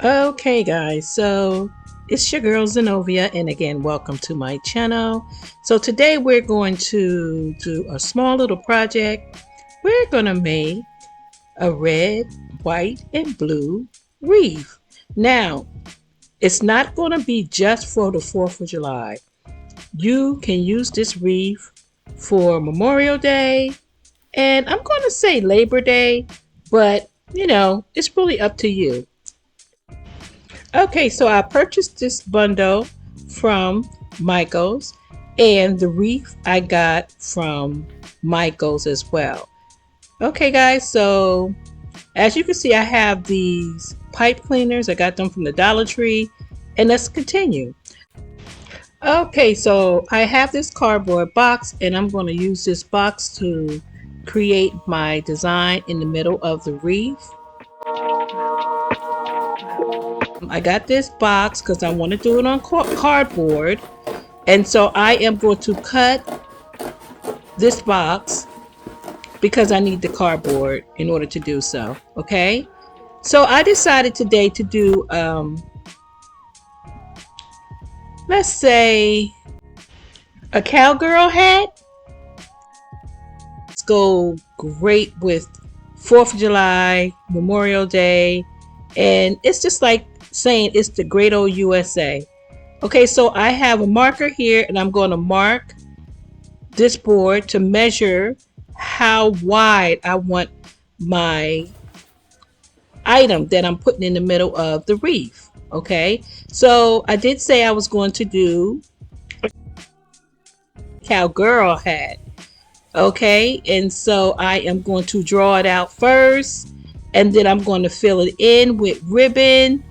Okay guys, so it's your girl Zanovia, and again welcome to my channel. So today we're going to do a small little project. We're going to make a red, white, and blue wreath. Now it's not going to be just for the 4th of July. You can use this wreath for Memorial Day, and I'm going to say Labor Day, but it's really up to you. Okay, so I purchased this bundle from Michaels, and the wreath I got from Michaels as well. Okay guys, so as you can see, I have these pipe cleaners. I got them from the Dollar Tree, and let's continue. Okay, so I have this cardboard box, and I'm going to use this box to create my design in the middle of the wreath. I got this box because I want to do it on cardboard, and so I am going to cut this box because I need the cardboard in order to do so. Okay, so I decided today to do let's say a cowgirl hat. Let's go great with 4th of July, Memorial Day, and it's just like saying it's the great old USA. Okay, so I have a marker here, and I'm going to mark this board to measure how wide I want my item that I'm putting in the middle of the wreath. Okay, so I did say I was going to do a cowgirl hat. Okay, and so I am going to draw it out first, and then I'm going to fill it in with ribbon.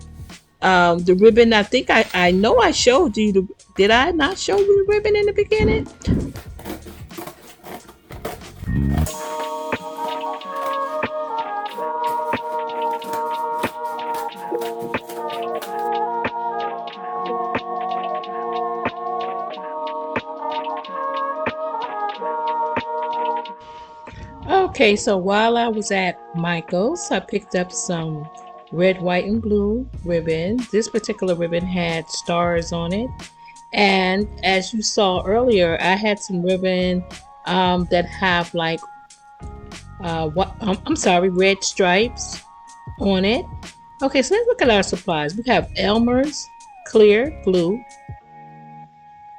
The ribbon, I think I know I showed you did I not show you the ribbon in the beginning? Okay, so while I was at Michael's, I picked up some red, white, and blue ribbon. This particular ribbon had stars on it, and as you saw earlier, I had some ribbon that have like red stripes on it. Okay, so let's look at our supplies. We have Elmer's clear blue.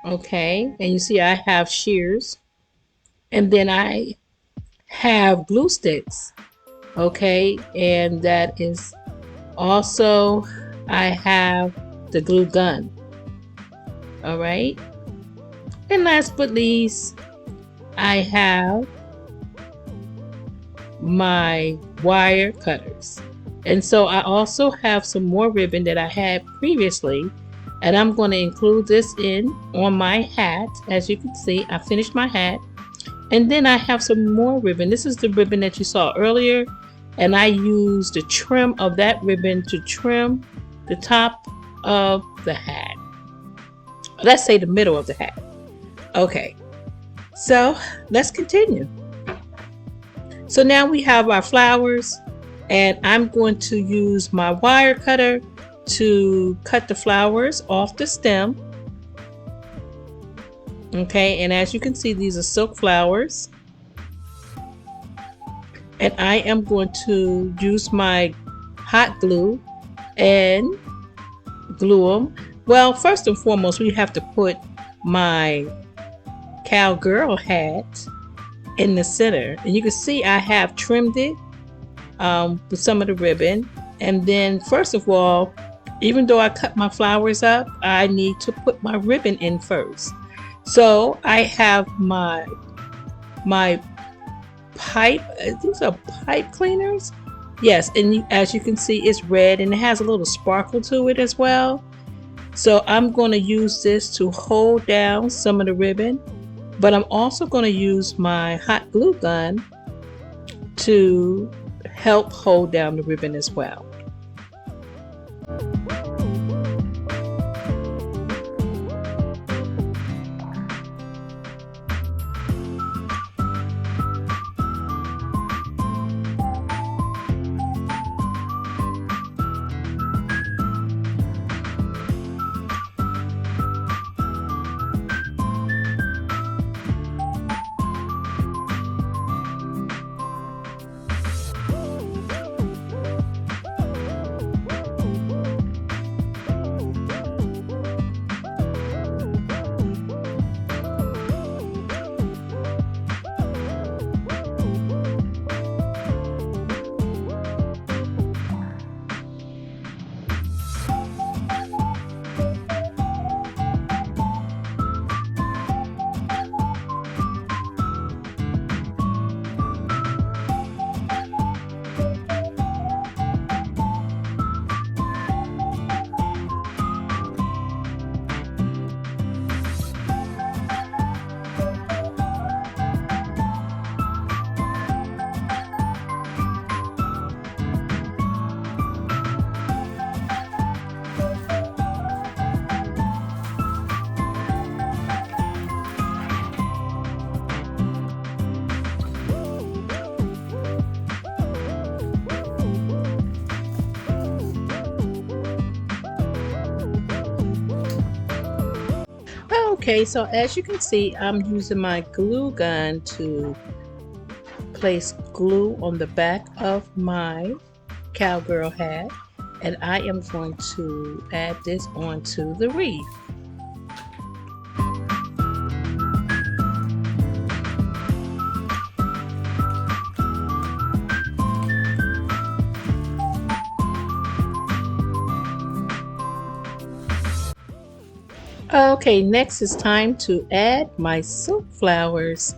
Okay, and you see I have shears, and then I have glue sticks. Okay, and that is also, I have the glue gun. All right, and last but least, I have my wire cutters. And so I also have some more ribbon that I had previously, and I'm going to include this in on my hat. As you can see, I finished my hat, and then I have some more ribbon. This is the ribbon that you saw earlier, and I used the trim of that ribbon to trim the top of the hat. Let's say the middle of the hat. Okay, so let's continue. So now we have our flowers, and I'm going to use my wire cutter to cut the flowers off the stem. Okay, and as you can see, these are silk flowers. And I am going to use my hot glue and glue them. Well, first and foremost, we have to put my cowgirl hat in the center. And you can see I have trimmed it with some of the ribbon. And then first of all, even though I cut my flowers up, I need to put my ribbon in first. So I have my pipe, these are pipe cleaners. Yes, and as you can see, it's red and it has a little sparkle to it as well. So I'm going to use this to hold down some of the ribbon, but I'm also going to use my hot glue gun to help hold down the ribbon as well. Okay, so as you can see, I'm using my glue gun to place glue on the back of my cowgirl hat, and I am going to add this onto the wreath. Okay, next it's time to add my silk flowers.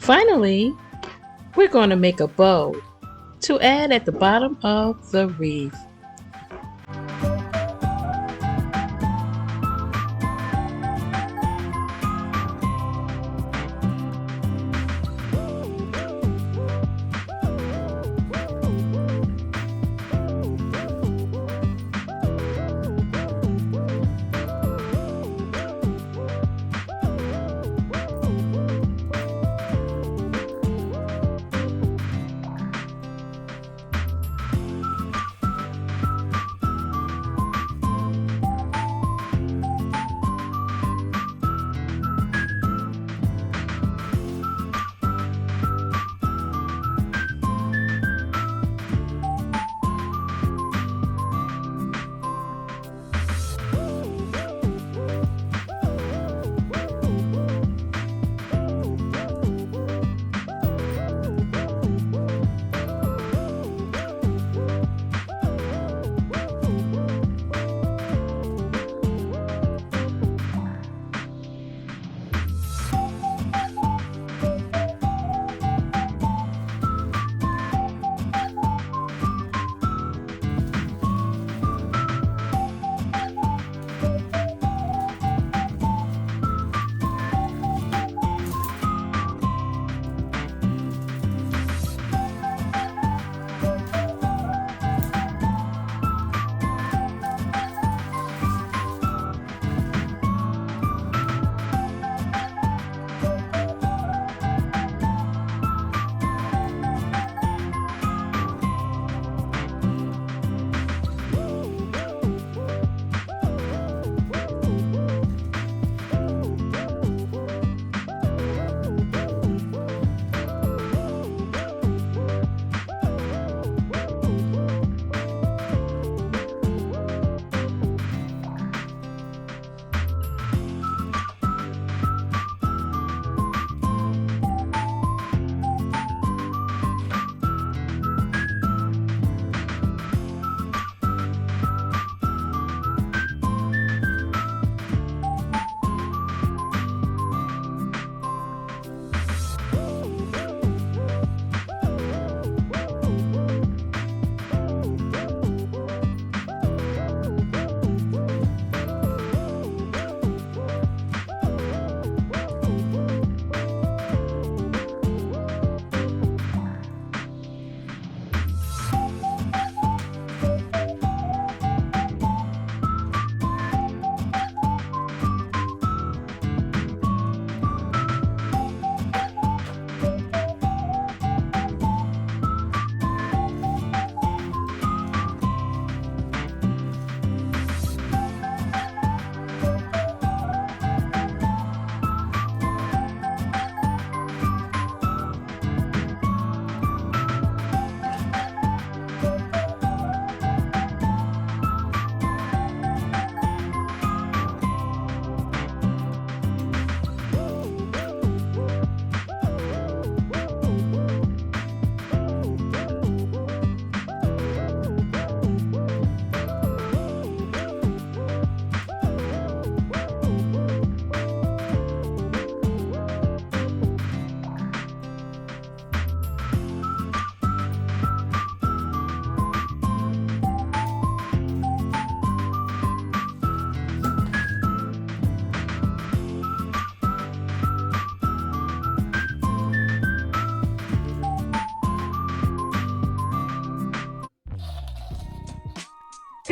Finally, we're going to make a bow to add at the bottom of the wreath.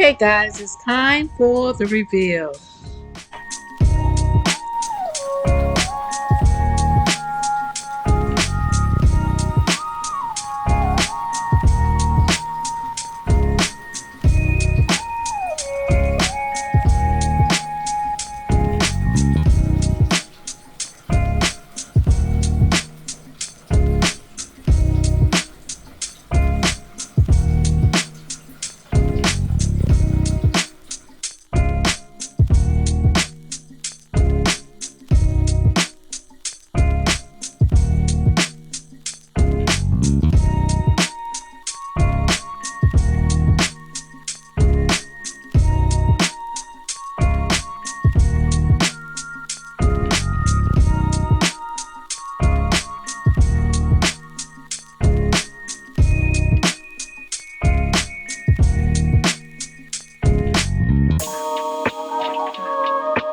Okay guys, it's time for the reveal.